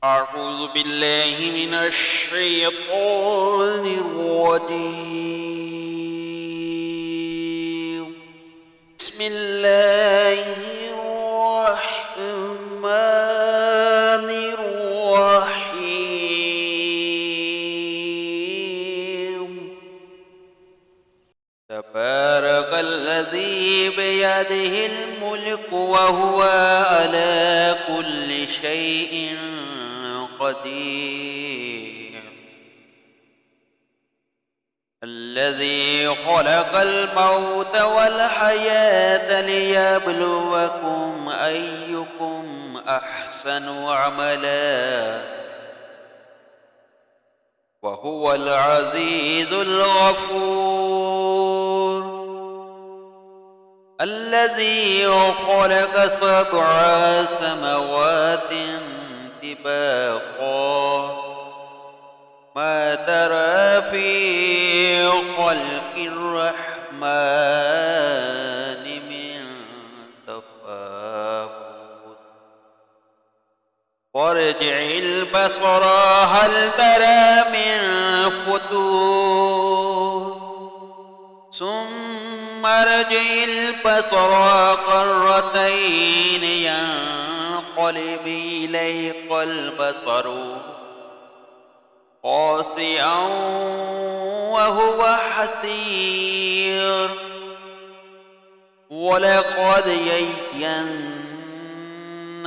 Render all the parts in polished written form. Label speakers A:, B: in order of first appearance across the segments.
A: أعوذ بالله من الشيطان الرجيم. بسم الله الرحمن الرحيم. تبارك الذي بيده الملك وهو على كل شيء قدير. الذي خلق الموت والحياة ليبلوكم أيكم أحسن عملا وهو العزيز الغفور. الذي خلق 7 سماوات طباقا ما ترى في خلق الرحمن من تفاوت وارجع البصر هل ترى من فتور ثم ارجع البصر كرتين ينقلب إليك البصر خاسئا وهو حسير. ولقد زينا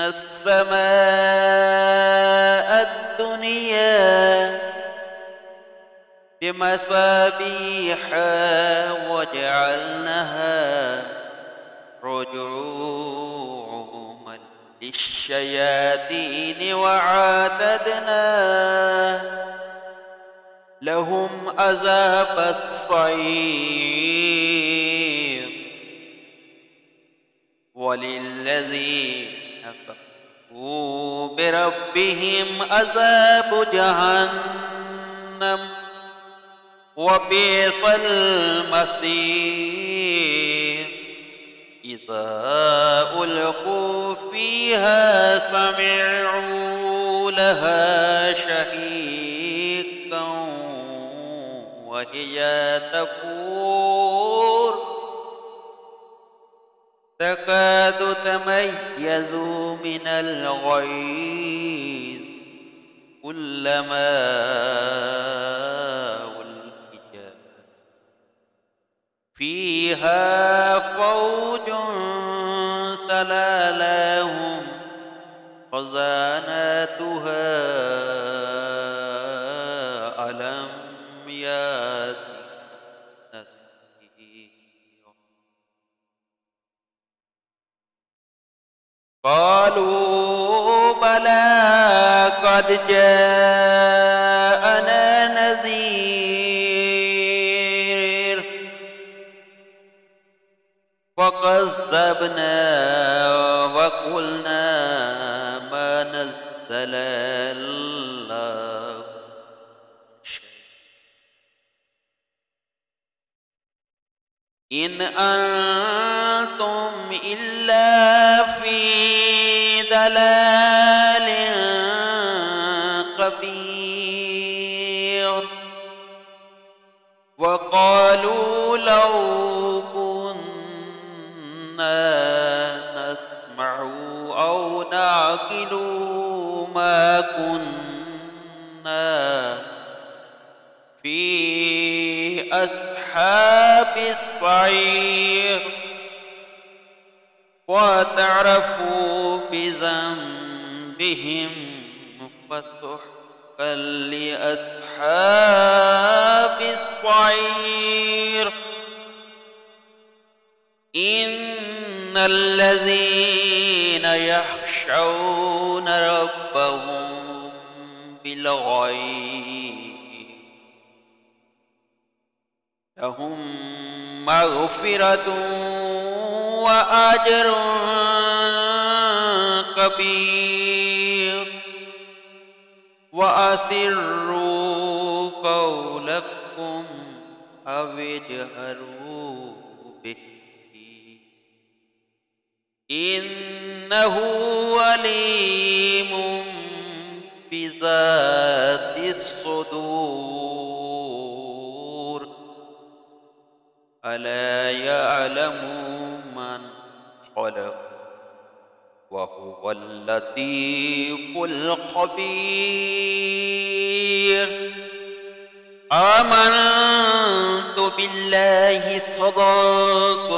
A: السماء الدنيا بمصابيح وجعلناها رجوما للشياطين وأعتدنا لهم عذاب السعير. وللذين كفروا بربهم عذاب جهنم وبئس المصير. إذا ألقوا فيها سمعوا لها شهيقا وهي تفور تكاد تميز من الغيظ كلما ألقي فيها فوج سلالهم خزانتها ألم يأتكم نذير قالوا بلى قد جاءنا نذير فكذبنا وقلنا ما نزل الله شيء إن أنتم إلا في ضلال كبير. وقالوا لو كنا نسمع أو نعقل ما كنا في أصحاب السعير. وتعرفوا بذنبهم فسحقا لأصحاب السعير. إن الذين يخشون ربهم بالغيب لهم مغفرة وأجر كبير. وأسروا قولكم أو اجهروا به إنه عليم بذات الصدور ألا يعلم من خلق وهو اللطيف الخبير آمنت بالله صدق